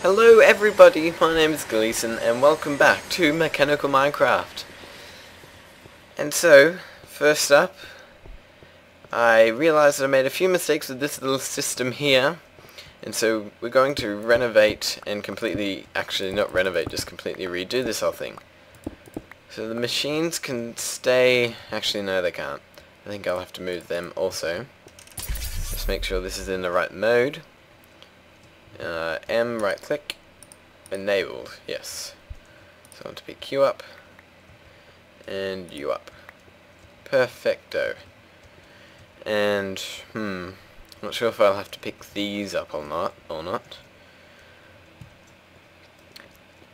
Hello everybody, my name is Gleason and welcome back to Mechanical Minecraft. And so, first up, I realized that I made a few mistakes with this little system here, and so we're going to renovate and actually not renovate, just completely redo this whole thing. So the machines can stay, actually no they can't. I think I'll have to move them also. Just make sure this is in the right mode. M, right click, enabled, yes. So I want to pick Q up, and U up. Perfecto. And, not sure if I'll have to pick these up or not.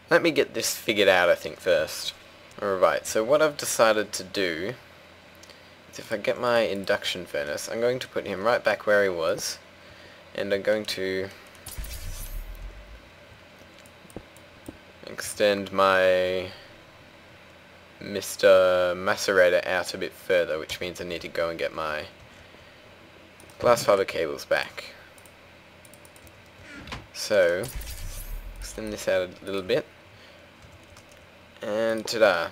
Let me get this figured out, I think, first. Alright, so what I've decided to do is if I get my induction furnace, I'm going to put him right back where he was, and I'm going to extend my Mr. Macerator out a bit further, which means I need to go and get my glass fiber cables back. So, extend this out a little bit, and ta-da!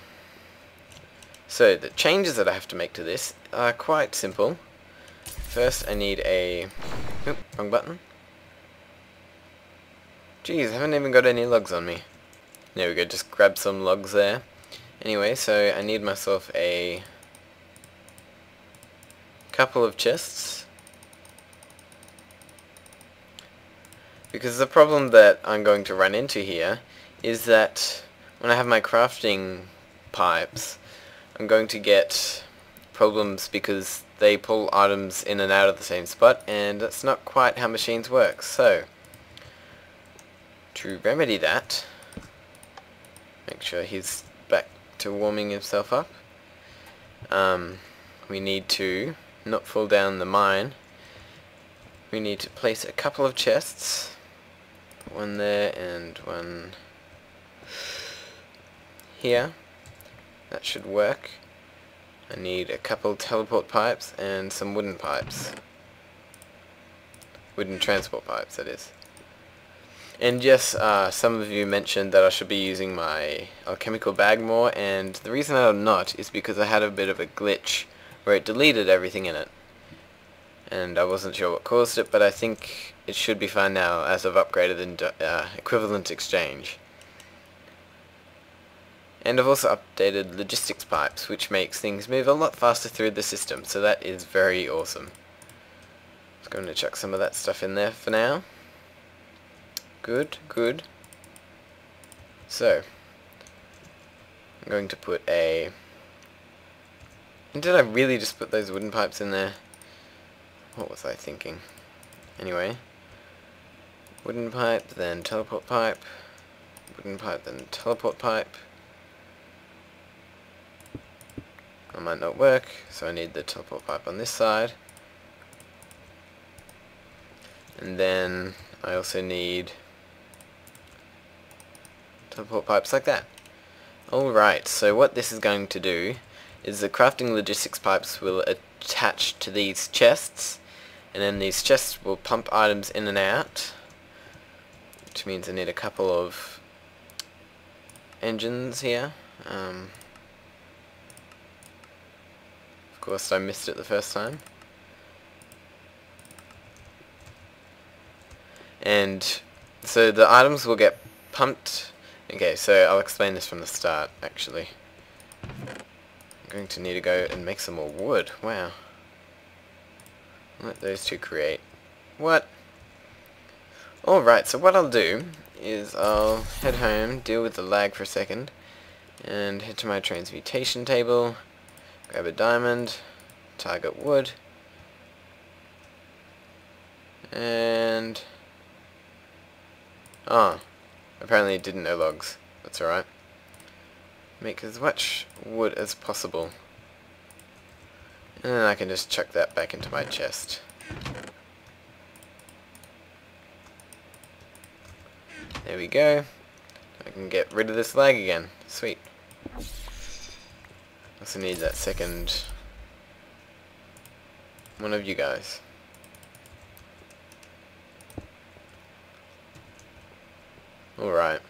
So, the changes that I have to make to this are quite simple. First, I need a... Oop, wrong button. Jeez, I haven't even got any logs on me. There we go, just grab some logs there. Anyway, so I need myself a couple of chests. Because the problem that I'm going to run into here is that when I have my crafting pipes, I'm going to get problems because they pull items in and out of the same spot, and that's not quite how machines work. So, to remedy that, make sure he's back to warming himself up. We need to not fall down the mine. We need to place a couple of chests. One there and one here. That should work. I need a couple teleport pipes and some wooden pipes. Wooden transport pipes, that is. And yes, some of you mentioned that I should be using my alchemical bag more, and the reason I'm not is because I had a bit of a glitch where it deleted everything in it. And I wasn't sure what caused it, but I think it should be fine now as I've upgraded in equivalent exchange. And I've also updated logistics pipes, which makes things move a lot faster through the system, so that is very awesome. Just going to chuck some of that stuff in there for now. Good, good. So, I'm going to put a... Did I really just put those wooden pipes in there? What was I thinking? Anyway, wooden pipe, then teleport pipe, wooden pipe, then teleport pipe. That might not work, so I need the teleport pipe on this side. And then I also need teleport pipes like that. Alright, so what this is going to do is the crafting logistics pipes will attach to these chests, and then these chests will pump items in and out, which means I need a couple of engines here. Of course I missed it the first time. And so the items will get pumped. Okay, so I'll explain this from the start, actually. I'm going to need to go and make some more wood. Wow. Let those two create. What? Alright, so what I'll do is I'll head home, deal with the lag for a second, and head to my transmutation table, grab a diamond, target wood, and... apparently it didn't know logs. That's alright. Make as much wood as possible. And then I can just chuck that back into my chest. There we go. I can get rid of this lag again. Sweet. Also need that second one of you guys. Alright.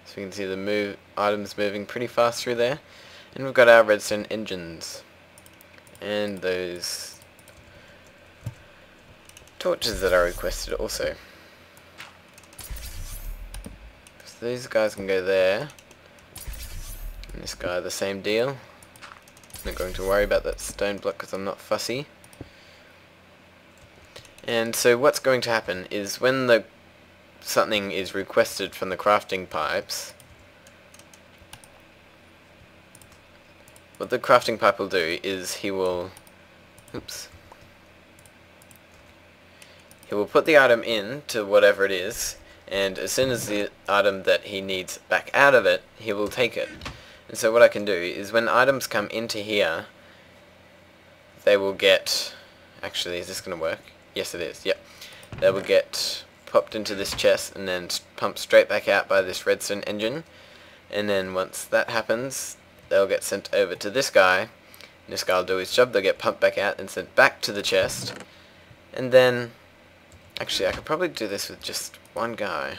So we can see the items moving pretty fast through there. And we've got our redstone engines. And those torches that are requested also. So these guys can go there. And this guy the same deal. Not going to worry about that stone block because I'm not fussy. And so what's going to happen is when something is requested from the crafting pipes, what the crafting pipe will do is he will put the item in to whatever it is, and as soon as the item that he needs back out of it, he will take it. And so what I can do is when items come into here, they will get... Actually, is this going to work? Yes, it is. Yep. They will get popped into this chest and then pumped straight back out by this redstone engine. And then once that happens, they'll get sent over to this guy. And this guy will do his job. They'll get pumped back out and sent back to the chest. And then... Actually, I could probably do this with just one guy.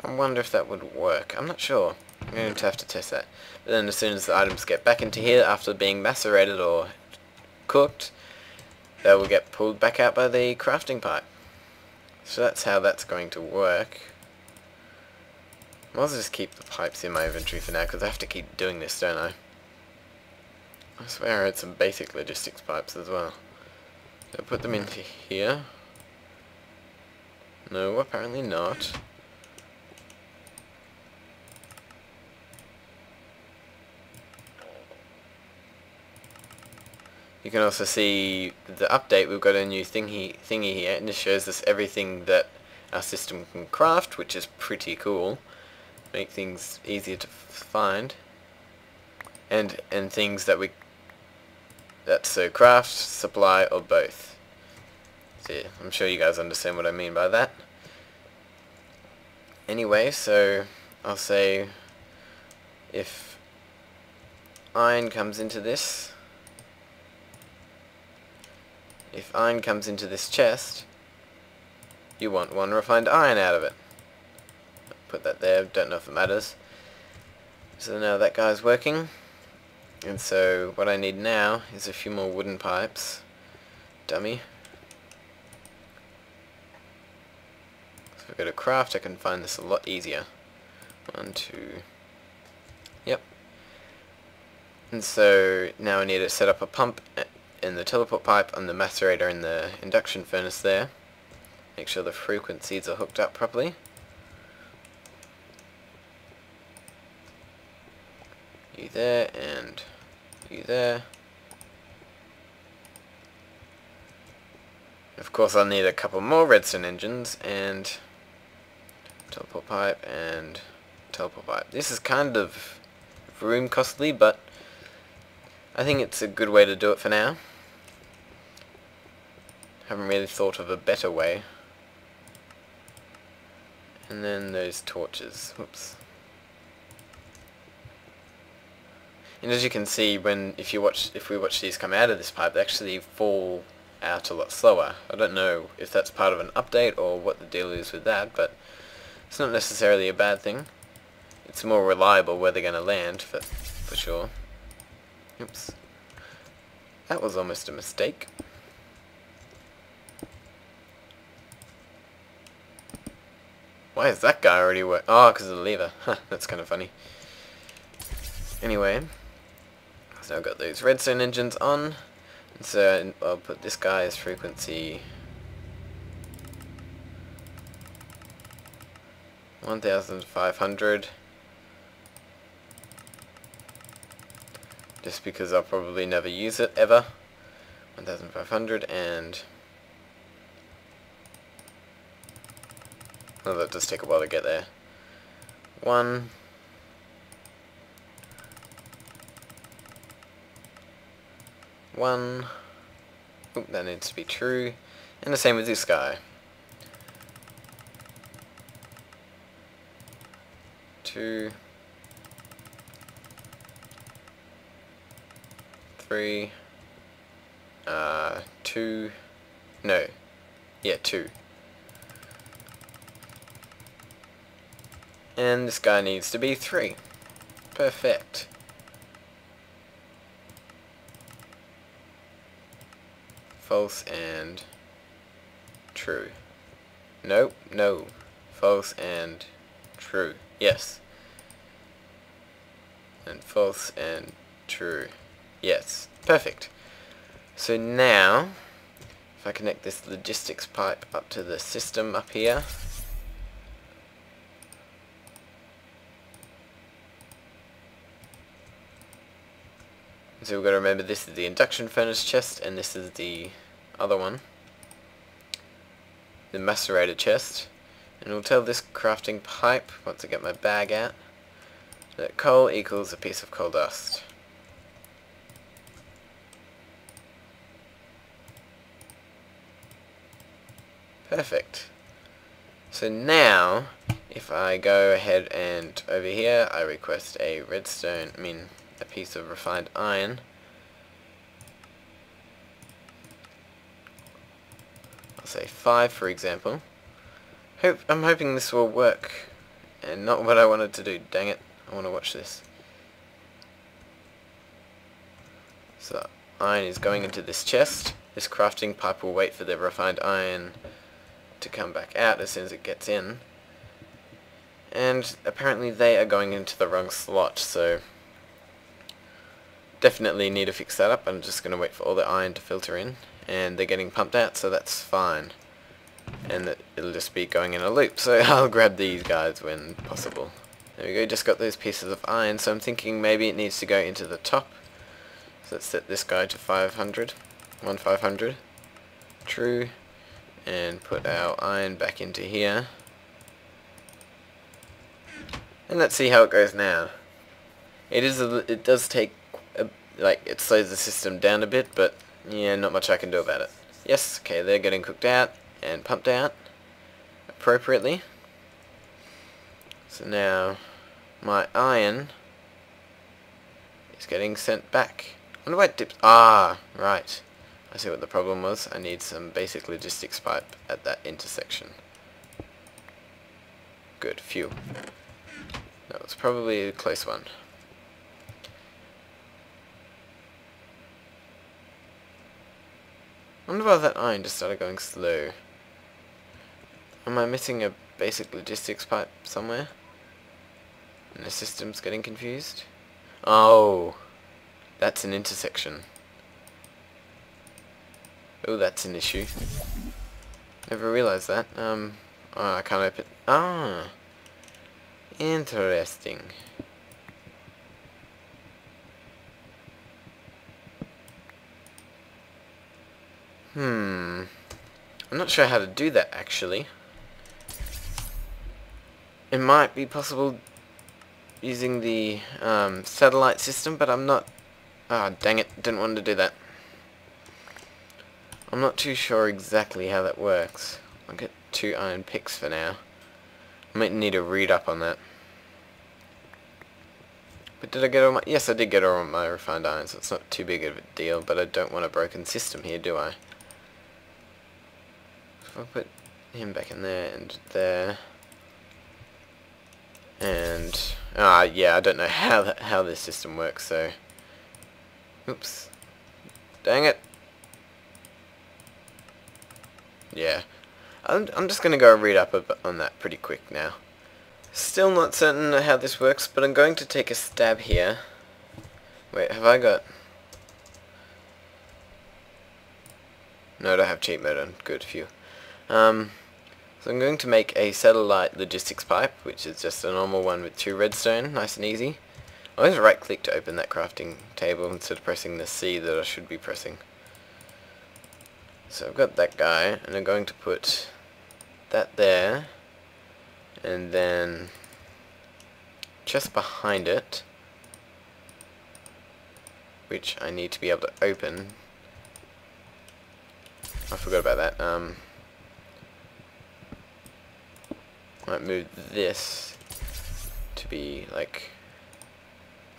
I wonder if that would work. I'm not sure. I'm going to have to test that. But then as soon as the items get back into here after being macerated or cooked, they will get pulled back out by the crafting pipe. So that's how that's going to work. I might as well just keep the pipes in my inventory for now because I have to keep doing this, don't I? I swear I had some basic logistics pipes as well. So I put them into here. No, apparently not. You can also see the update. We've got a new thingy here, and this shows us everything that our system can craft, which is pretty cool. Make things easier to find, and things that so craft, supply, or both. So yeah, I'm sure you guys understand what I mean by that. Anyway, so I'll say if iron comes into this. If iron comes into this chest, you want one refined iron out of it. Put that there, don't know if it matters. So now that guy's working. And so what I need now is a few more wooden pipes. Dummy. So if I go to craft, I can find this a lot easier. 1, 2... Yep. And so now I need to set up a pump in the teleport pipe on the macerator in the induction furnace there. Make sure the frequencies are hooked up properly. You there and you there. Of course I'll need a couple more redstone engines and teleport pipe and teleport pipe. This is kind of room costly, but I think it's a good way to do it for now. Haven't really thought of a better way. And then those torches. Whoops. And as you can see, if we watch these come out of this pipe, they actually fall out a lot slower. I don't know if that's part of an update or what the deal is with that, but it's not necessarily a bad thing. It's more reliable where they're going to land, for sure. Oops. That was almost a mistake. Why is that guy already working? Oh, because of the lever. Huh, that's kind of funny. Anyway, so I've got those redstone engines on. And so I'll put this guy's frequency 1500. Just because I'll probably never use it ever. 1500 and... Oh, that does take a while to get there. 1. Oop, that needs to be true. And the same with this guy. 2. 3. 2. No. Yeah, 2. And this guy needs to be 3. Perfect. False and true. Nope, no. False and true. Yes. And false and true. Yes. Perfect. So now, if I connect this logistics pipe up to the system up here, so we've got to remember this is the induction furnace chest and this is the other one, the macerator chest, and we'll tell this crafting pipe, once I get my bag out, that coal equals a piece of coal dust. Perfect. So now, if I go ahead and over here, I request a redstone, a piece of refined iron. I'll say 5 for example. I'm hoping this will work, and not what I wanted to do. Dang it, I want to watch this. So iron is going into this chest. This crafting pipe will wait for the refined iron to come back out as soon as it gets in, and apparently they are going into the wrong slot, so definitely need to fix that up. I'm just going to wait for all the iron to filter in, and they're getting pumped out, so that's fine, and it'll just be going in a loop, so I'll grab these guys when possible. There we go, just got those pieces of iron, so I'm thinking maybe it needs to go into the top, so let's set this guy to 500, 500, true, and put our iron back into here, and let's see how it goes now. It does take it slows the system down a bit, but yeah, not much I can do about it. Yes, okay, they're getting cooked out and pumped out appropriately. So now my iron is getting sent back. I wonder why it dips. Ah, right. I see what the problem was. I need some basic logistics pipe at that intersection. Good, phew. That was probably a close one. I wonder why that iron just started going slow. Am I missing a basic logistics pipe somewhere? And the system's getting confused? Oh, that's an intersection. Oh, that's an issue. Never realized that. Oh, I can't open. Ah, interesting. I'm not sure how to do that actually. It might be possible using the satellite system, but I'm not. Ah, dang it! Didn't want to do that. I'm not too sure exactly how that works. I'll get 2 iron picks for now. I might need to read up on that. But did I get all my... Yes, I did get all my refined iron, so it's not too big of a deal, but I don't want a broken system here, do I? If I put him back in there and there... And... yeah, I don't know how this system works, so... Oops. Dang it! Yeah, I'm just going to go read up on that pretty quick now. Still not certain how this works, but I'm going to take a stab here. Wait, have I got... No, I don't have cheat mode on. Good, phew. So I'm going to make a satellite logistics pipe, which is just a normal one with 2 redstone, nice and easy. I always right click to open that crafting table instead of pressing the C that I should be pressing. So I've got that guy, and I'm going to put that there, and then just behind it, which I need to be able to open. I forgot about that. Might move this to be like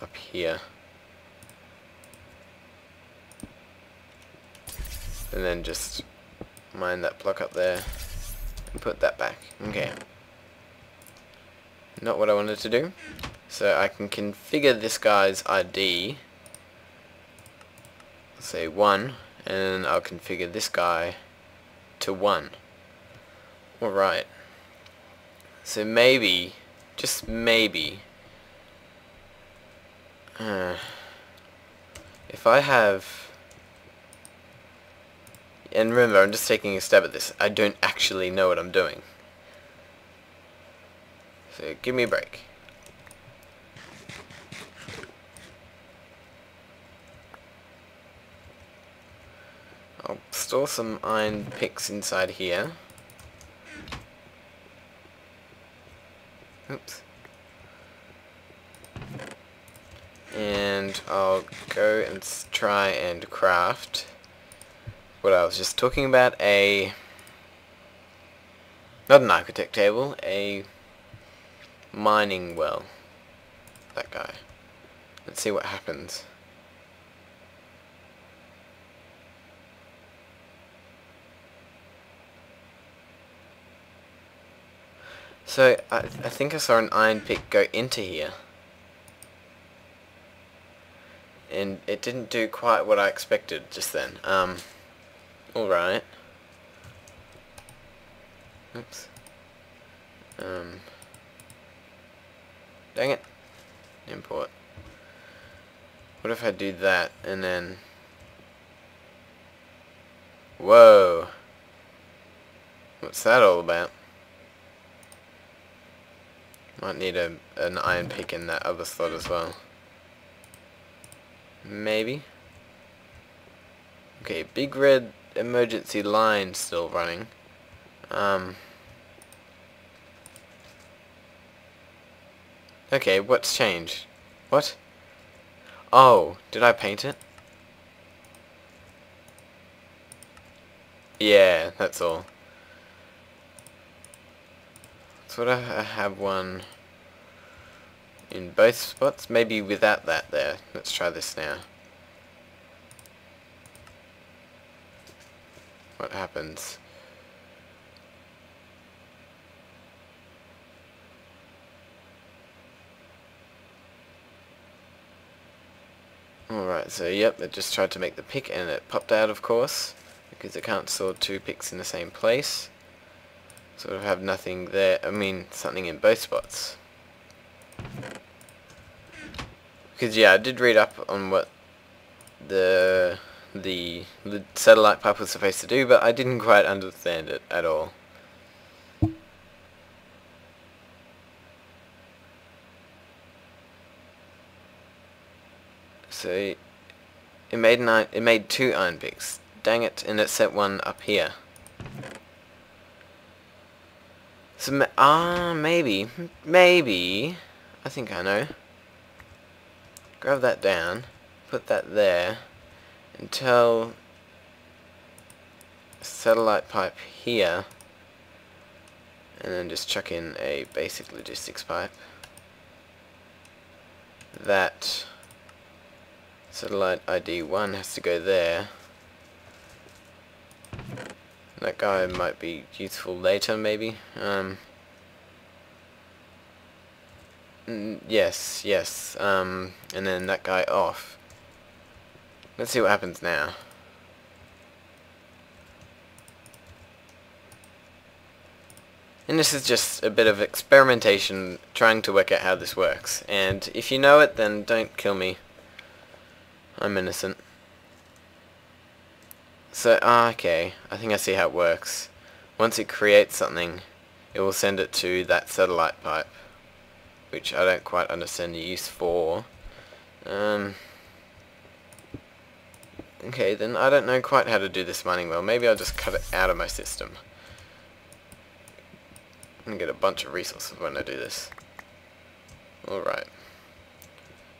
up here. And then just mine that block up there and put that back. Okay. not what I wanted to do. So I can configure this guy's ID, say 1, and I'll configure this guy to 1. Alright. So maybe, just maybe, if I have, and remember I'm just taking a stab at this, I don't actually know what I'm doing. So give me a break. I'll store some iron picks inside here. Oops. And I'll go and try and craft what I was just talking about, not an architect table, a mining well. That guy. Let's see what happens. So, I think I saw an iron pick go into here. And it didn't do quite what I expected just then. Alright. Oops. Dang it. Import. What if I do that and then... Whoa. What's that all about? Might need an iron pick in that other slot as well. Maybe. Okay, big red emergency line still running. Okay, what's changed? What? Oh, did I paint it? Yeah, that's all. So I have one in both spots, maybe without that there. Let's try this now. What happens? Alright, so yep, it just tried to make the pick and it popped out, of course, because it can't store two picks in the same place. Sort of have nothing there, something in both spots. Because yeah, I did read up on what the satellite pipe was supposed to do, but I didn't quite understand it at all. So it made two iron picks. Dang it, and it set one up here. So maybe, I think I know. Grab that down, put that there, and tell satellite pipe here, and then just chuck in a basic logistics pipe. That satellite ID 1 has to go there. That guy might be useful later, maybe. Yes. And then that guy off. Let's see what happens now. And this is just a bit of experimentation, trying to work out how this works. And if you know it, then don't kill me. I'm innocent. So, okay, I think I see how it works. Once it creates something, it will send it to that satellite pipe, which I don't quite understand the use for. Okay, then I don't know quite how to do this mining well. Maybe I'll just cut it out of my system. I'm gonna get a bunch of resources when I do this. Alright.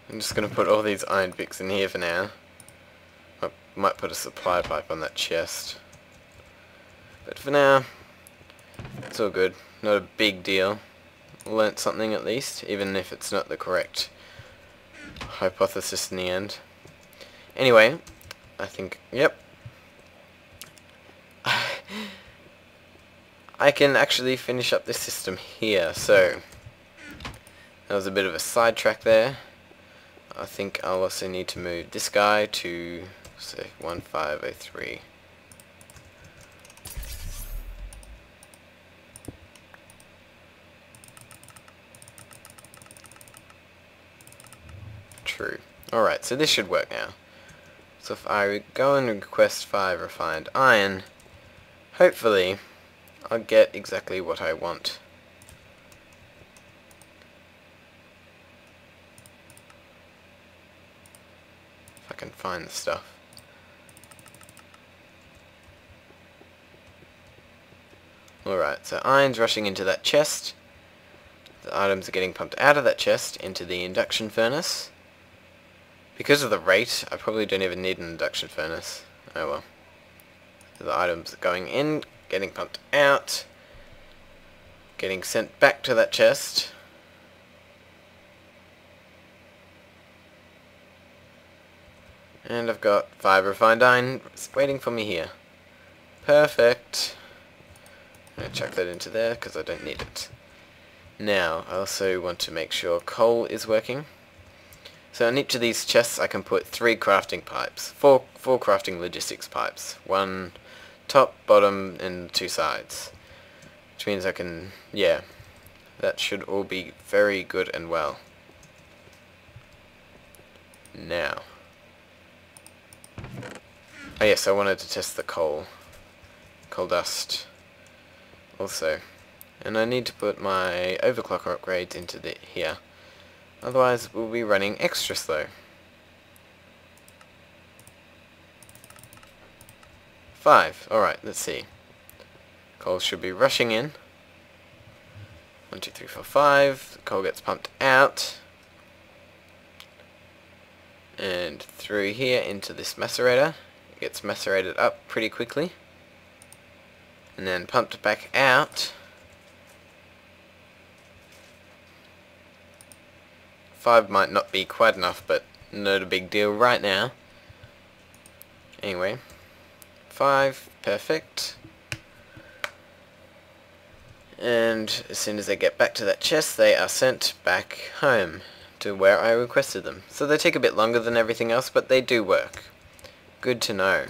I'm just gonna put all these iron picks in here for now. Might put a supply pipe on that chest. But for now, it's all good. Not a big deal. Learnt something at least, even if it's not the correct hypothesis in the end. Anyway, I think, yep. I can actually finish up this system here, so That was a bit of a sidetrack there. I think I'll also need to move this guy to, say, 1503. True. Alright, so this should work now. So if I go and request 5 refined iron, hopefully I'll get exactly what I want. If I can find the stuff. Alright, so iron's rushing into that chest. The items are getting pumped out of that chest into the induction furnace. Because of the rate, I probably don't even need an induction furnace. Oh well. The items are going in, getting pumped out, getting sent back to that chest. And I've got 5 refined iron waiting for me here. Perfect. I'm going to chuck that into there because I don't need it. Now, I also want to make sure coal is working. So in each of these chests I can put 3 crafting pipes, 4 crafting logistics pipes, 1 top, bottom, and 2 sides. Which means I can, yeah, that should all be very good and well. Now, oh yes, I wanted to test the coal dust also. And I need to put my overclocker upgrades into here. Otherwise we'll be running extra slow. 5. Alright, let's see. Coal should be rushing in. 1, 2, 3, 4, 5. Coal gets pumped out. And through here into this macerator. It gets macerated up pretty quickly. And then pumped back out. 5 might not be quite enough, but not a big deal right now. Anyway, 5, perfect. And as soon as they get back to that chest, they are sent back home to where I requested them. So they take a bit longer than everything else, but they do work. Good to know.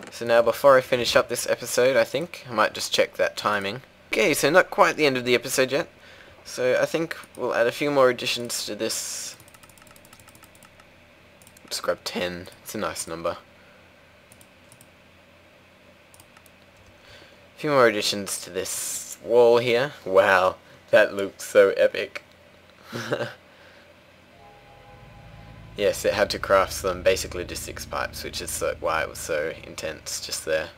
So now before I finish up this episode, I think, I might just check that timing. Okay, so not quite the end of the episode yet. So I think we'll add a few more additions to this. Let's grab 10. It's a nice number. A few more additions to this wall here. Wow, that looks so epic. Yes, it had to craft some basic logistics pipes, which is why it was so intense just there.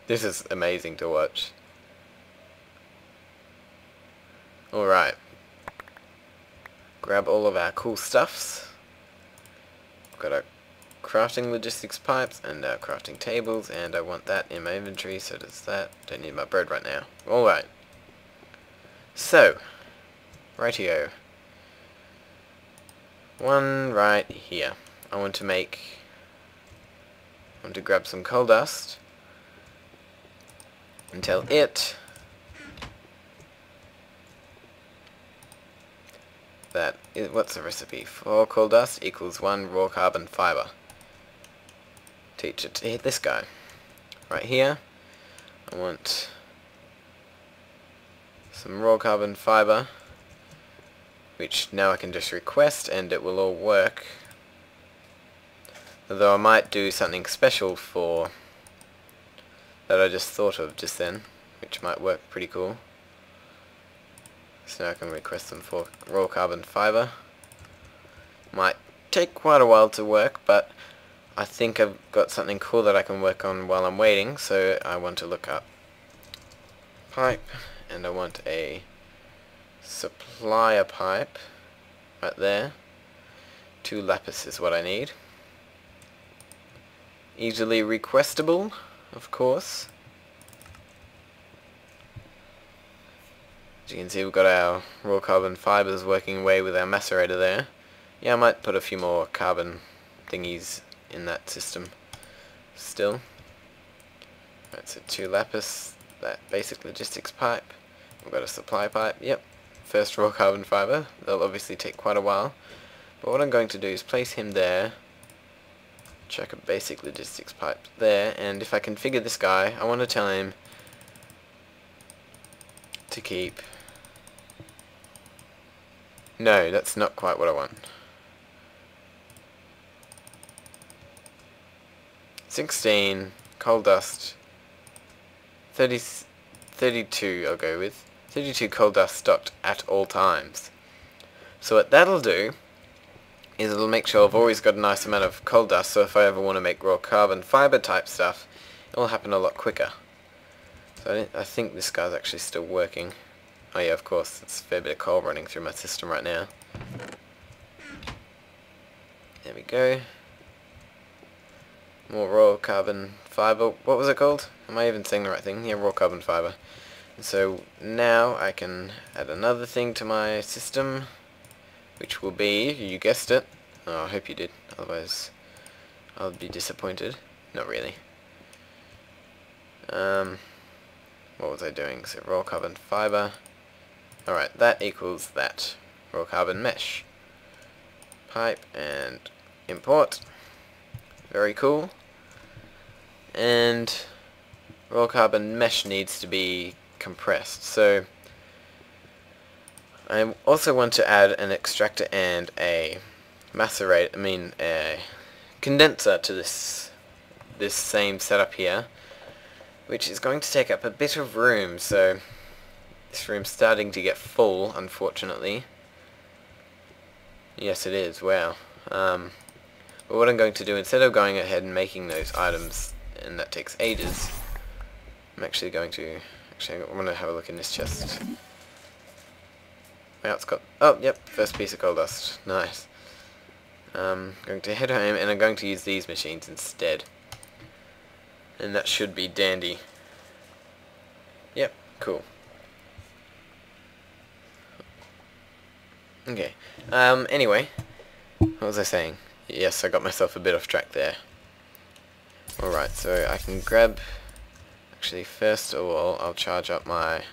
This is amazing to watch. Alright. Grab all of our cool stuffs. We've got our crafting logistics pipes and our crafting tables, and I want that in my inventory, so does that. Don't need my bread right now. Alright. So, rightio. One right here. I want to grab some coal dust. And tell it that what's the recipe? 4 coal dust equals 1 raw carbon fiber. Teach it to hit this guy. Right here, I want some raw carbon fiber, which now I can just request and it will all work. Although I might do something special for that I just thought of just then, which might work pretty cool. So now I can request them for raw carbon fiber. Might take quite a while to work, but I think I've got something cool that I can work on while I'm waiting, so I want to look up pipe, and I want a supplier pipe right there. 2 lapis is what I need. Easily requestable, of course. As you can see, we've got our raw carbon fibers working away with our macerator there. Yeah, I might put a few more carbon thingies in that system still. Right, so 2 lapis that basic logistics pipe. We've got a supply pipe, yep. First raw carbon fibre. That'll obviously take quite a while. But what I'm going to do is place him there, chuck a basic logistics pipe there, and if I configure this guy, I want to tell him to keep... No, that's not quite what I want. 16, coal dust, 32 I'll go with. 32 coal dust stocked at all times. So what that'll do is it'll make sure I've always got a nice amount of coal dust, so if I ever want to make raw carbon fibre type stuff, it'll happen a lot quicker. So I think this guy's actually still working. Oh yeah, of course, it's a fair bit of coal running through my system right now. There we go. More raw carbon fibre. What was it called? Am I even saying the right thing? Yeah, raw carbon fibre. And so now I can add another thing to my system, which will be, you guessed it. Oh, I hope you did, otherwise I'll be disappointed. Not really. What was I doing? So raw carbon fibre. Alright, that equals that. Raw carbon mesh. Pipe and import. Very cool. And raw carbon mesh needs to be compressed. So I also want to add an extractor and a a condenser to this same setup here, which is going to take up a bit of room. So this room's starting to get full, unfortunately. Yes, it is. Wow. But what I'm going to do, instead of going ahead and making those items, and that takes ages, I'm actually going to... Actually, I'm going to have a look in this chest. Wow, it's got... Oh, yep, first piece of coal dust. Nice. Going to head home, and I'm going to use these machines instead. And that should be dandy. Yep, cool. Okay. Anyway, what was I saying? Yes, I got myself a bit off track there. Alright, so I can grab... Actually, first of all, I'll charge up my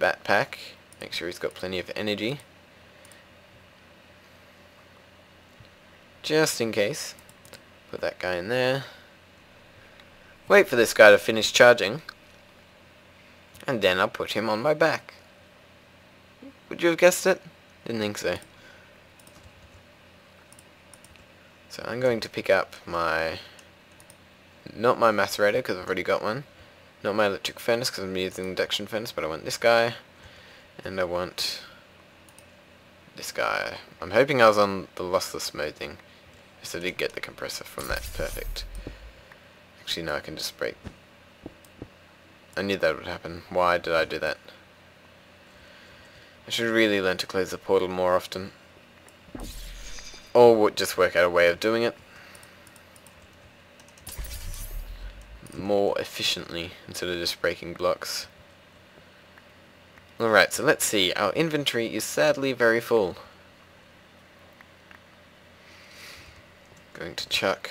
backpack. Make sure he's got plenty of energy. Just in case. Put that guy in there. Wait for this guy to finish charging. And then I'll put him on my back. Would you have guessed it? Didn't think so. So I'm going to pick up my... Not my macerator, because I've already got one. Not my electric furnace, because I'm using induction furnace, but I want this guy. And I want... this guy. I'm hoping I was on the lossless mode thing. Yes, I did get the compressor from that. Perfect. Actually, no, I can just break. I knew that would happen. Why did I do that? I should really learn to close the portal more often. Or just work out a way of doing it more efficiently instead of just breaking blocks. Alright, so let's see. Our inventory is sadly very full. Going to chuck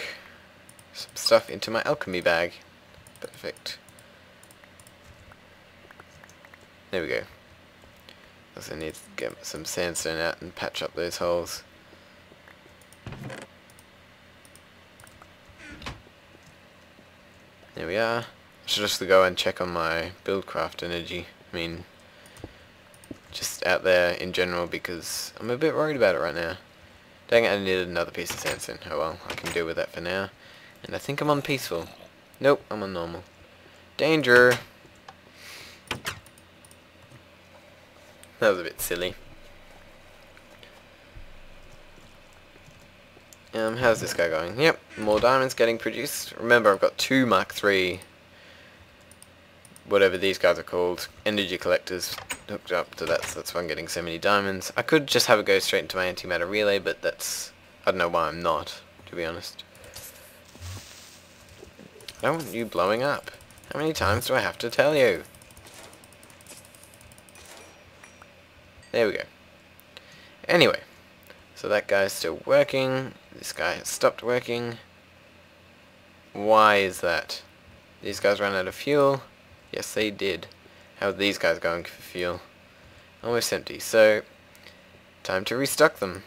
some stuff into my alchemy bag. Perfect. There we go. Also need to get some sandstone out and patch up those holes. There we are. I should just go and check on my Buildcraft energy. I mean, just out there in general, because I'm a bit worried about it right now. Dang it, I needed another piece of sandstone. Oh well, I can deal with that for now. And I think I'm on peaceful. Nope, I'm on normal. Danger! That was a bit silly. How's this guy going? Yep, more diamonds getting produced. Remember, I've got 2 Mark III, whatever these guys are called, energy collectors hooked up to that, so that's why I'm getting so many diamonds. I could just have it go straight into my antimatter relay, but that's... I don't know why I'm not, to be honest. I don't want you blowing up. How many times do I have to tell you? There we go. Anyway, so that guy's still working. This guy has stopped working. Why is that? These guys ran out of fuel. Yes, they did. How are these guys going for fuel? Almost empty, so time to restock them.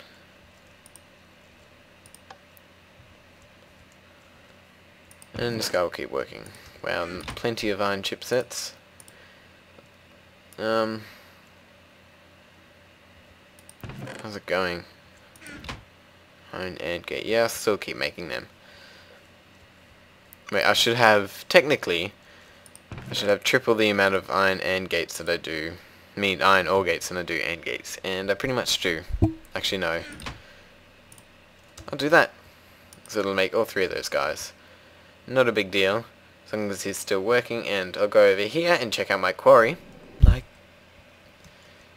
And this guy will keep working. Wow, plenty of iron chipsets. How's it going? Iron and gate. Yeah, I'll still keep making them. Wait, I should have, technically, I should have triple the amount of iron and gates that I do. I mean, iron ore gates than I do and gates. And I pretty much do. Actually, no. I'll do that. So it'll make all three of those guys. Not a big deal. As long as he's still working. And I'll go over here and check out my quarry.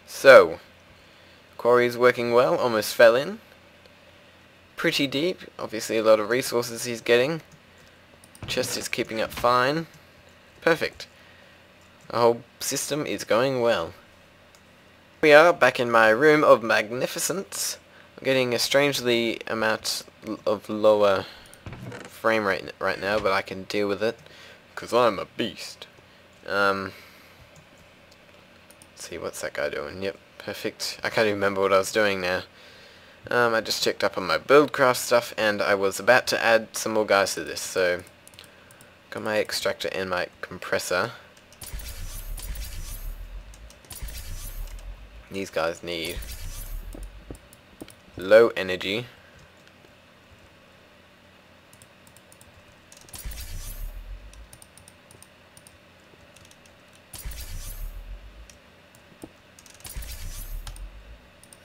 So, quarry is working well. Almost fell in. Pretty deep. Obviously a lot of resources he's getting. Chest is keeping up fine. Perfect. The whole system is going well. We are back in my room of magnificence. I'm getting a strangely amount of lower frame rate right now, but I can deal with it because I'm a beast. Let's see, what's that guy doing? Yep, perfect. I can't even remember what I was doing now. I just checked up on my Buildcraft stuff, and I was about to add some more guys to this, so got my extractor and my compressor. These guys need low energy.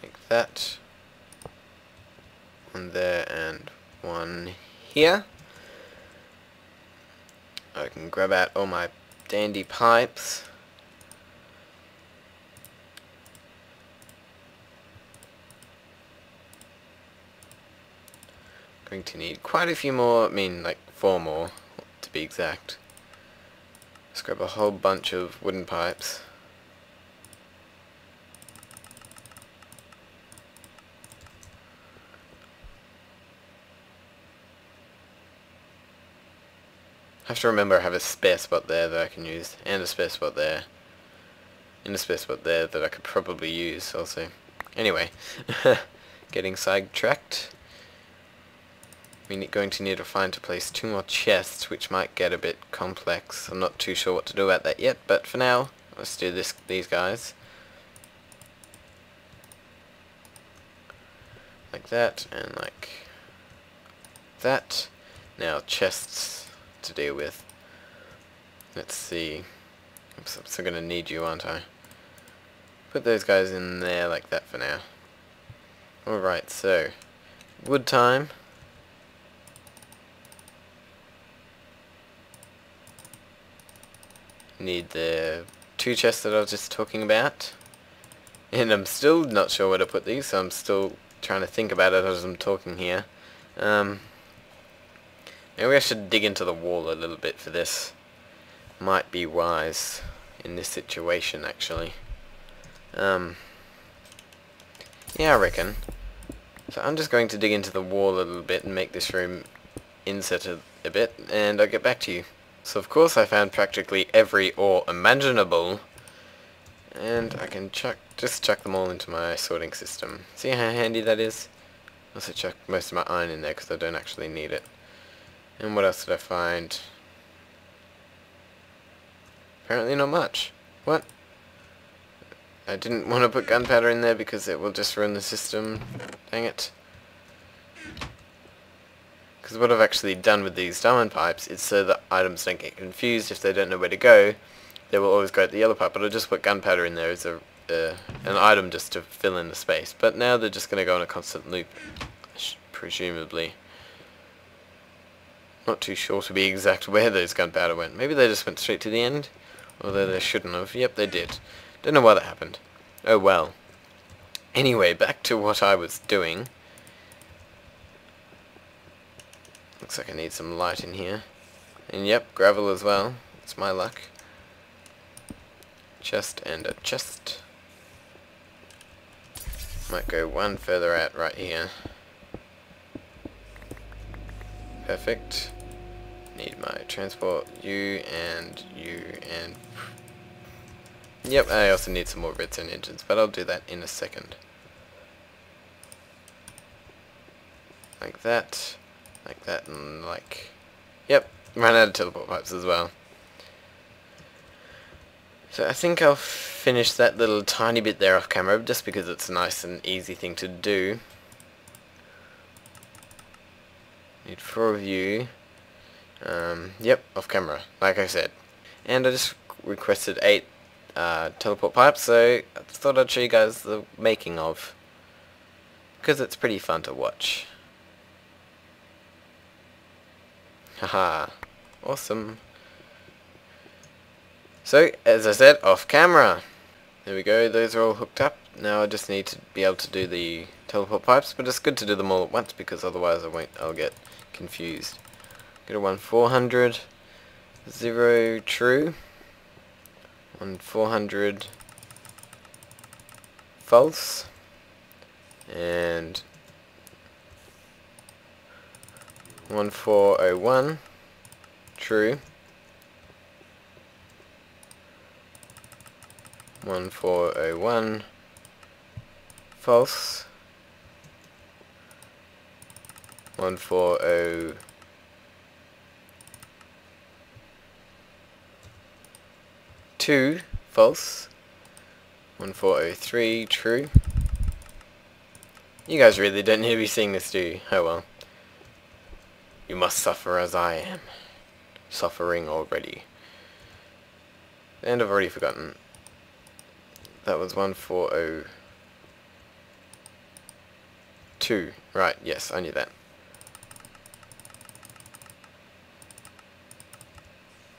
Like that. One there and one here. I can grab out all my dandy pipes. Going to need quite a few more, I mean like 4 more to be exact. Let's grab a whole bunch of wooden pipes. I have to remember I have a spare spot there that I can use, and a spare spot there, and a spare spot there that I could probably use also. Anyway, getting sidetracked. We're going to need to find to place 2 more chests, which might get a bit complex. I'm not too sure what to do about that yet, but for now, let's do these guys. Like that, and like that. Now chests to deal with. Let's see. Oops, I'm still going to need you, aren't I? Put those guys in there like that for now. Alright, so wood time. Need the 2 chests that I was just talking about. And I'm still not sure where to put these, so I'm still trying to think about it as I'm talking here. Maybe I should dig into the wall a little bit for this. Might be wise in this situation, actually. Yeah, I reckon. So I'm just going to dig into the wall a little bit and make this room inset a bit, and I'll get back to you. So of course I found practically every ore imaginable, and I can just chuck them all into my sorting system. See how handy that is? Also chuck most of my iron in there because I don't actually need it. And what else did I find? Apparently not much. What? I didn't want to put gunpowder in there because it will just ruin the system. Dang it. Because what I've actually done with these diamond pipes is so that items don't get confused. If they don't know where to go, they will always go at the yellow pipe. But I'll just put gunpowder in there as an item just to fill in the space. But now they're just going to go on a constant loop, presumably. Not too sure to be exact where those gunpowder went. Maybe they just went straight to the end, although they shouldn't have. Yep, they did. Don't know why that happened. Oh well. Anyway, back to what I was doing. Looks like I need some light in here. And yep, gravel as well. It's my luck. Chest and a chest. Might go one further out right here. Perfect. need my transport, you and... Yep, I also need some more redstone engines, but I'll do that in a second. Like that, and like... Yep, ran out of teleport pipes as well. So I think I'll finish that little tiny bit there off camera, just because it's a nice and easy thing to do. Need 4 of you. Yep, off camera, like I said. And I just requested 8 teleport pipes, so I thought I'd show you guys the making of, because it's pretty fun to watch. Haha, awesome. So, as I said, off camera. There we go, those are all hooked up. Now I just need to be able to do the teleport pipes, but it's good to do them all at once, because otherwise I'll get confused. Go to 1400, 0 true, 1400 false, and 1401 true, 1401 false, 1402 false, 1403 true. You guys really don't need to be seeing this, do you? Oh well. You must suffer as I am. Suffering already. And I've already forgotten. That was 1402. Right, yes, I knew that.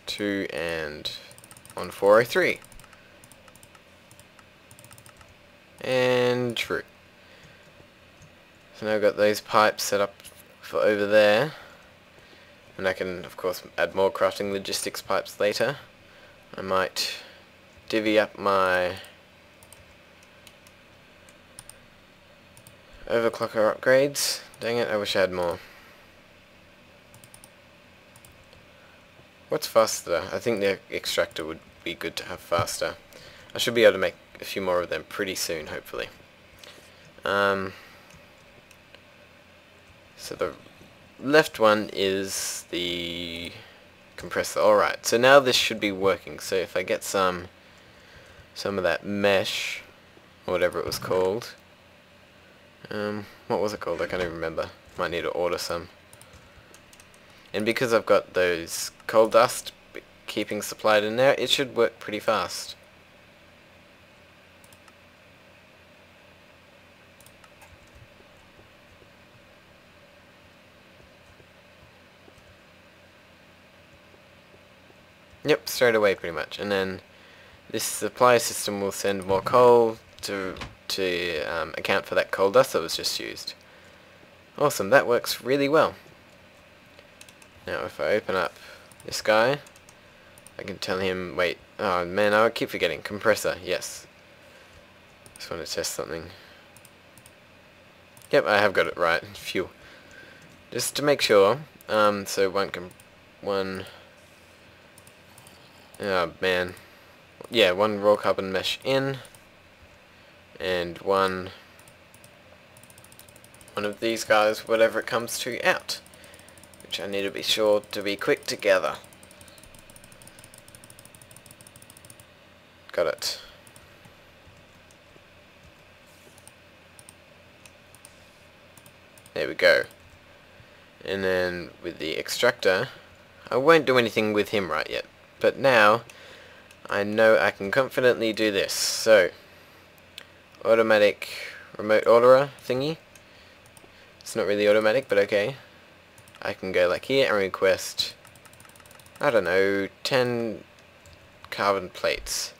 2 and 1403. And true. So now I've got those pipes set up for over there. And I can, of course, add more crafting logistics pipes later. I might divvy up my overclocker upgrades. Dang it, I wish I had more. What's faster? I think the extractor would be good to have faster. I should be able to make a few more of them pretty soon, hopefully. So the left one is the compressor. Alright, so now this should be working. So if I get some of that mesh, or whatever it was called. What was it called? I can't even remember. Might need to order some. And because I've got those coal dust keeping supplied in there, it should work pretty fast. Yep, straight away pretty much. And then this supply system will send more coal to account for that coal dust that was just used. Awesome, that works really well. Now if I open up this guy, I can tell him, wait, oh man, I keep forgetting, compressor, yes. Just want to test something. Yep, I have got it right, phew. Just to make sure, so one, oh man, yeah, one raw carbon mesh in, and one of these guys, whatever it comes to, out. Which I need to be sure to be quick to gather. Got it. There we go. And then with the extractor, I won't do anything with him right yet. But now, I know I can confidently do this. So, automatic remote orderer thingy. It's not really automatic, but okay. I can go like here and request, I don't know, 10 carbon plates.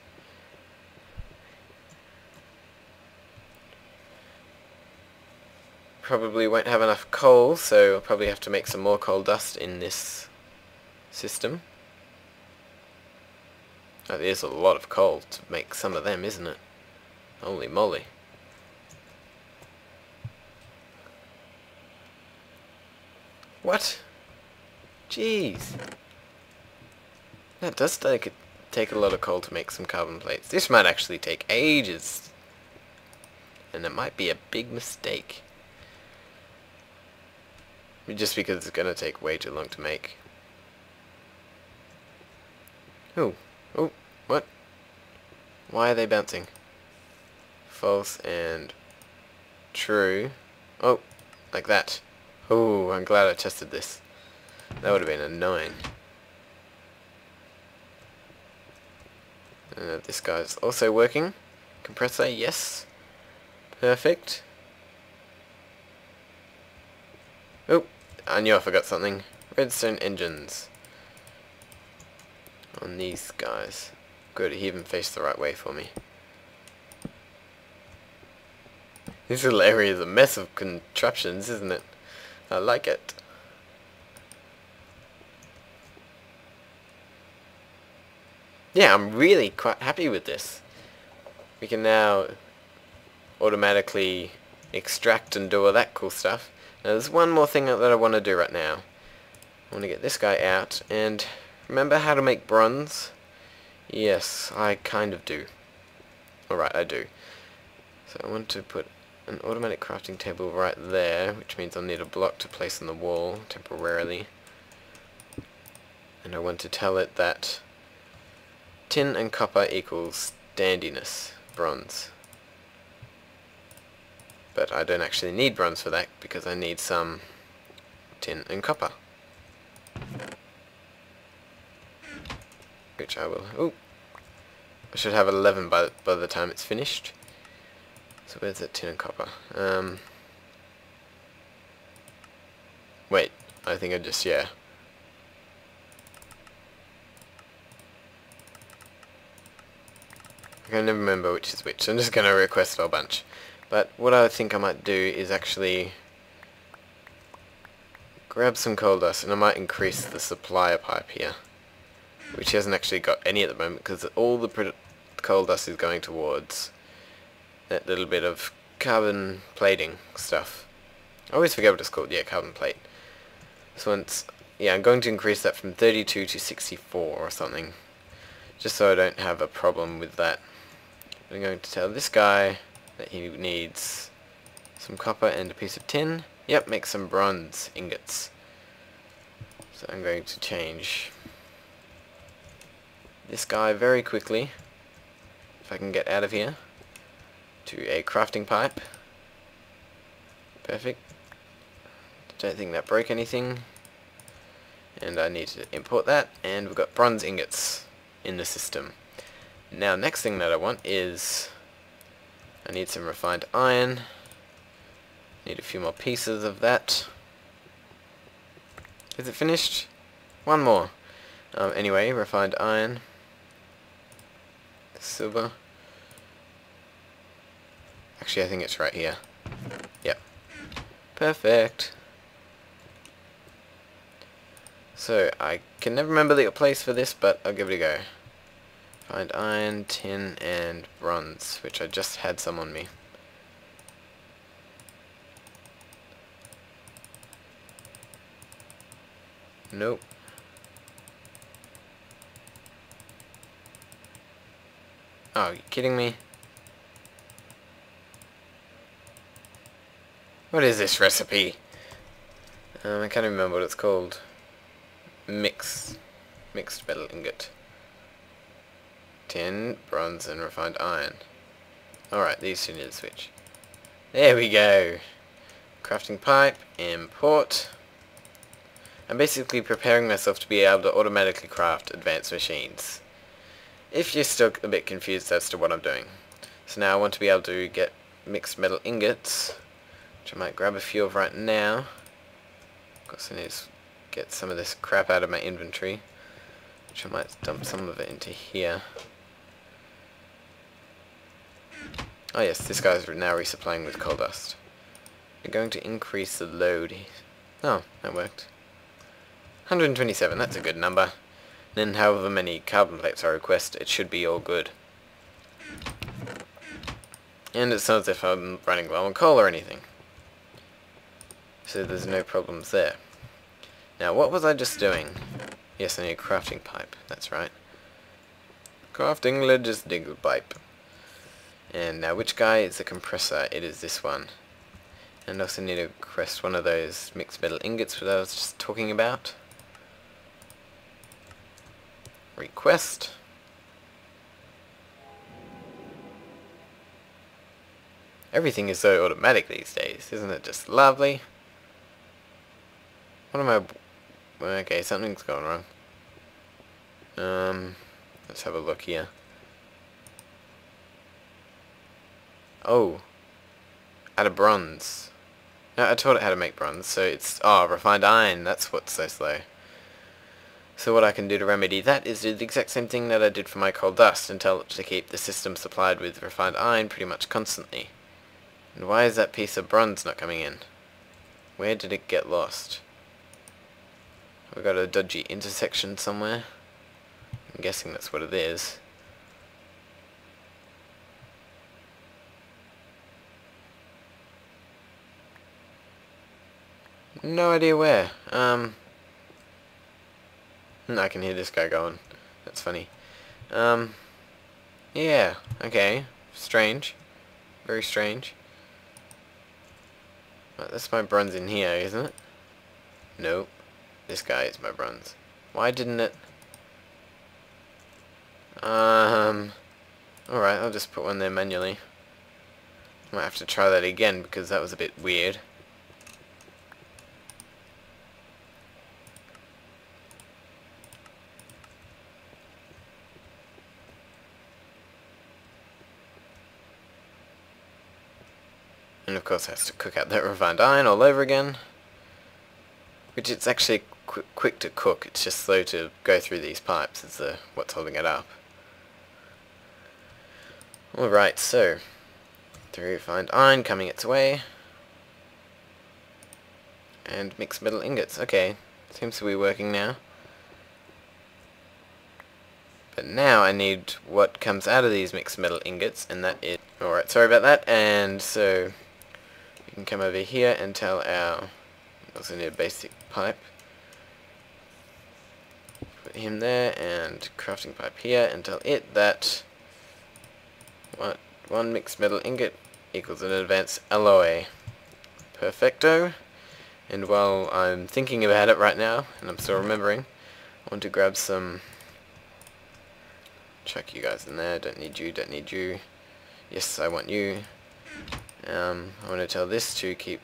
Probably won't have enough coal, so I'll probably have to make some more coal dust in this system. Oh, there's a lot of coal to make some of them, isn't it? Holy moly. What? Jeez. That does take a lot of coal to make some carbon plates. This might actually take ages. And it might be a big mistake. Just because it's going to take way too long to make. Oh. Oh. What? Why are they bouncing? False and true. Oh. Like that. Oh, I'm glad I tested this. That would have been annoying. This guy's also working. Compressor, yes. Perfect. Oh, I knew I forgot something. Redstone engines. On these guys. Good, he even faced the right way for me. This little area is a mess of contraptions, isn't it? I like it. Yeah, I'm really quite happy with this. We can now automatically extract and do all that cool stuff. Now there's one more thing that I want to do right now. I want to get this guy out, and remember how to make bronze? Yes, I kind of do. Alright, I do. So I want to put an automatic crafting table right there, which means I'll need a block to place on the wall temporarily. And I want to tell it that tin and copper equals standiness, bronze. But I don't actually need bronze for that because I need some tin and copper. Which I will... Oh! I should have 11 by the time it's finished. So where's that tin and copper? Wait, I think I just... yeah. I can never remember which is which, so I'm just going to request a whole bunch. But what I think I might do is actually grab some coal dust, and I might increase the supplier pipe here, which he hasn't actually got any at the moment because all the coal dust is going towards that little bit of carbon plating stuff. I always forget what it's called. Yeah, carbon plate. So once, yeah, I'm going to increase that from 32 to 64 or something, just so I don't have a problem with that. I'm going to tell this guy that he needs some copper and a piece of tin. Yep, make some bronze ingots. So I'm going to change this guy very quickly, if I can get out of here, to a crafting pipe. Perfect. Don't think that broke anything. And I need to import that, and we've got bronze ingots in the system. Now, next thing that I want is I need some refined iron. Need a few more pieces of that. Is it finished? One more. Anyway, refined iron. Silver. Actually, I think it's right here. Yep. Perfect. So, I can never remember the place for this, but I'll give it a go. Find iron, tin, and bronze, which I just had some on me. Nope. Oh, are you kidding me? What is this recipe? I can't remember what it's called. Mixed metal ingot. Tin, bronze, and refined iron. Alright, these two need to switch. There we go. Crafting pipe, import. I'm basically preparing myself to be able to automatically craft advanced machines. If you're still a bit confused as to what I'm doing. So now I want to be able to get mixed metal ingots, which I might grab a few of right now. Of course I need to get some of this crap out of my inventory, which I might dump some of it into here. Oh yes, this guy's now resupplying with coal dust. We're going to increase the load. Oh, that worked. 127, that's a good number. Then however many carbon plates I request, it should be all good. And it's not as if I'm running low on coal or anything. So there's no problems there. Now, what was I just doing? Yes, I need a crafting pipe. That's right. Crafting logistical pipe. And now, which guy is the compressor? It is this one. And also need to request one of those mixed metal ingots that I was just talking about. Request. Everything is so automatic these days, isn't it just lovely? What am I... Okay, something's going wrong. Let's have a look here. Oh. Out of bronze. No, I taught it how to make bronze, so it's... Oh, refined iron, that's what's so slow. So what I can do to remedy that is do the exact same thing that I did for my coal dust and tell it to keep the system supplied with refined iron pretty much constantly. And why is that piece of bronze not coming in? Where did it get lost? We've got a dodgy intersection somewhere. I'm guessing that's what it is. No idea where. I can hear this guy going. That's funny. Yeah, okay. Strange. Very strange. Right, that's my bronze in here, isn't it? Nope. This guy is my bronze. Why didn't it... Alright, I'll just put one there manually. Might have to try that again because that was a bit weird. And of course it has to cook out that refined iron all over again. Which it's actually quick to cook, it's just slow to go through these pipes is what's holding it up. Alright, so the refined iron coming its way. And mixed metal ingots, okay. Seems to be working now. But now I need what comes out of these mixed metal ingots, and that is... Alright, sorry about that, and so... We can come over here and tell our... Also need a basic pipe. Put him there, and crafting pipe here, and tell it that... One mixed metal ingot equals an advanced alloy. Perfecto. And while I'm thinking about it right now, and I'm still remembering, I want to grab some... Chuck you guys in there, don't need you, don't need you. Yes, I want you. I want to tell this to keep...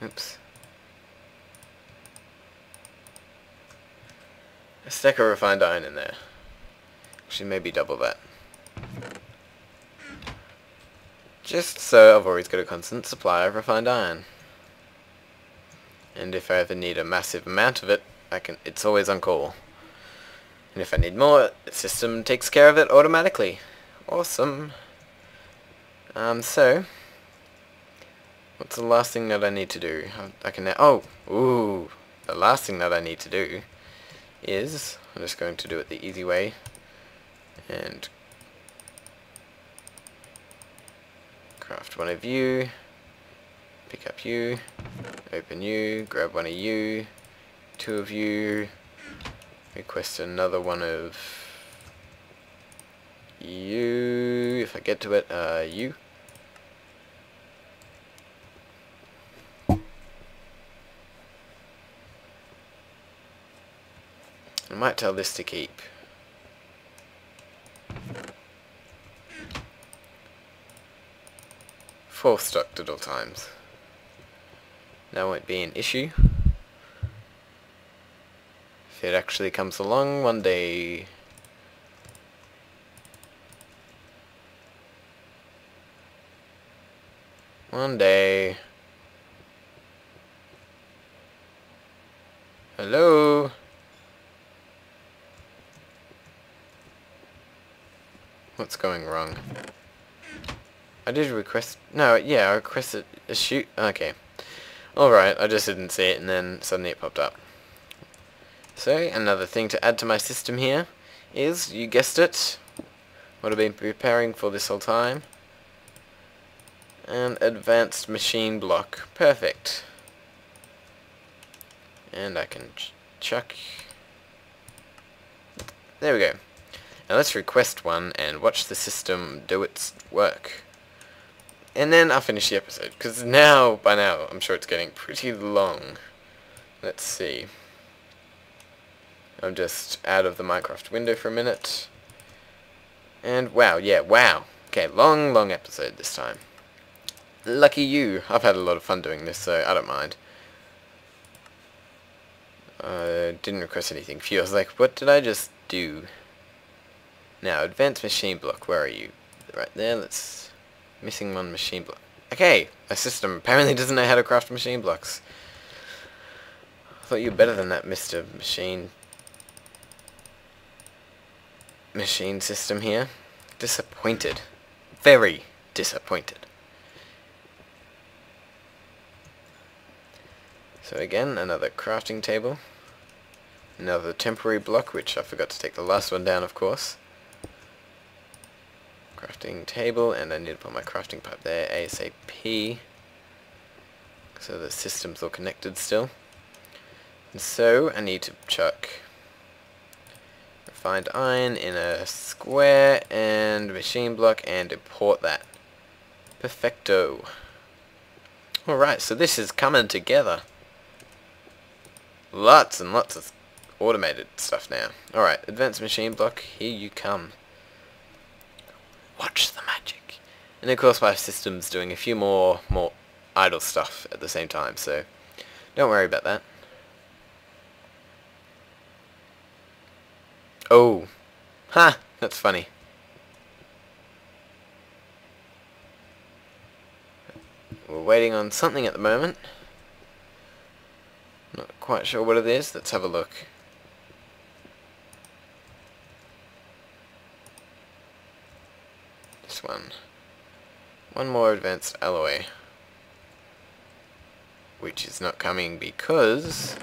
Oops. A stack of refined iron in there. Actually, maybe double that. Just so I've always got a constant supply of refined iron. And if I ever need a massive amount of it, it's always on call. And if I need more, the system takes care of it automatically. Awesome. So what's the last thing that I need to do? I can now... the last thing that I need to do is... I'm just going to do it the easy way. And... craft one of you. Pick up you. Open you. Grab one of you. Two of you. Request another one of... you. If I get to it, you. I might tell this to keep. Full stocked at all times. That won't be an issue. If it actually comes along one day. One day. Hello? What's going wrong? I did request... No, yeah, I requested a shoot... Okay. Alright, I just didn't see it and then suddenly it popped up. So, another thing to add to my system here is, you guessed it, what I've been preparing for this whole time. And advanced machine block. Perfect. And I can chuck. There we go. Now let's request one and watch the system do its work. And then I'll finish the episode, because by now, I'm sure it's getting pretty long. Let's see. I'm just out of the Minecraft window for a minute. And wow, yeah, wow. Okay, long episode this time. Lucky you. I've had a lot of fun doing this, so I don't mind. Didn't request anything. Phew, I was like, what did I just do? Now, advanced machine block, where are you? Right there, missing one machine block. Okay, my system apparently doesn't know how to craft machine blocks. I thought you were better than that, Mr. Machine system here. Disappointed. Very disappointed. So again, another crafting table. Another temporary block, which I forgot to take the last one down, of course. Crafting table, and I need to put my crafting pipe there ASAP. So the system's all connected still. And so I need to chuck refined iron in a square and machine block and import that. Perfecto. Alright, so this is coming together. Lots and lots of automated stuff now. Alright, advanced machine block, here you come. Watch the magic. And of course my system's doing a few more idle stuff at the same time, so don't worry about that. Oh. Ha! That's funny. We're waiting on something at the moment. Not quite sure what it is. Let's have a look. This one. One more advanced alloy. Which is not coming because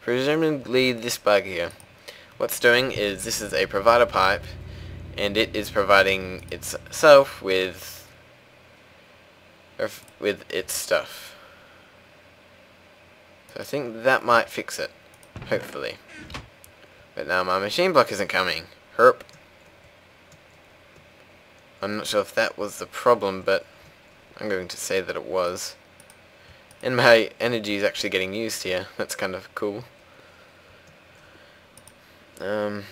presumably this bug here. What's doing is this is a provider pipe, and it is providing itself with its stuff. So I think that might fix it, hopefully. But now my machine block isn't coming. Herp. I'm not sure if that was the problem, but I'm going to say that it was. And my energy is actually getting used here. That's kind of cool. So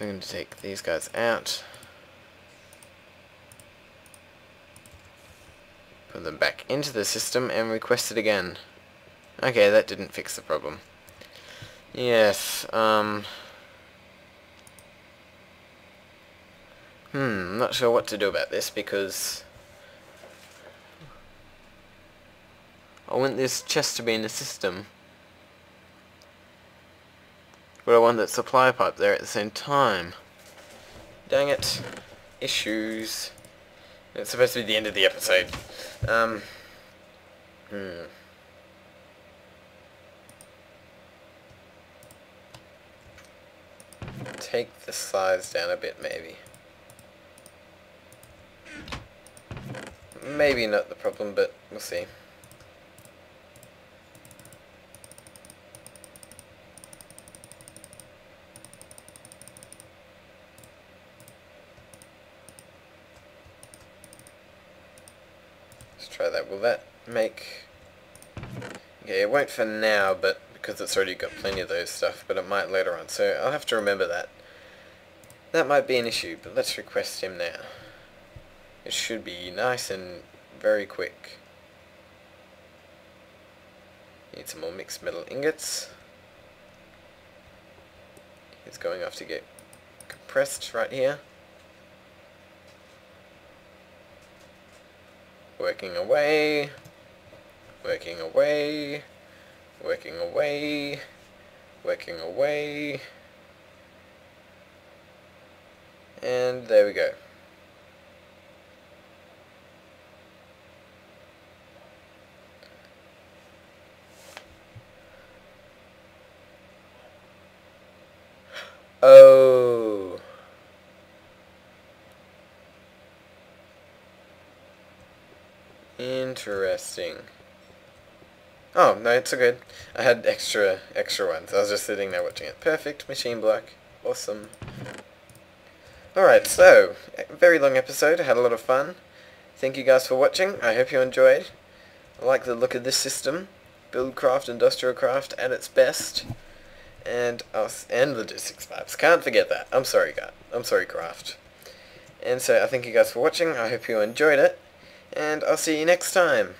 I'm going to take these guys out. Put them back into the system and request it again. Okay, that didn't fix the problem. Yes, I'm not sure what to do about this because I want this chest to be in the system, but I want that supply pipe there at the same time. Dang it. Issues. It's supposed to be the end of the episode. Take the size down a bit, maybe. Maybe not the problem, but we'll see. Let's try that. Will that make... Okay, it won't for now, but because it's already got plenty of those stuff, but it might later on, so I'll have to remember that. That might be an issue, but let's request him now. It should be nice and very quick. Need some more mixed metal ingots. It's going off to get compressed right here. Working away. Working away. Working away. Working away. And there we go. Interesting. Oh, no, it's all good. I had extra ones. I was just sitting there watching it. Perfect. Machine block. Awesome. Alright, so, a very long episode. I had a lot of fun. Thank you guys for watching. I hope you enjoyed. I like the look of this system. Buildcraft, industrial craft at its best. And logistics maps. Can't forget that. I'm sorry, guys. I'm sorry, craft. And so, I thank you guys for watching. I hope you enjoyed it. And I'll see you next time.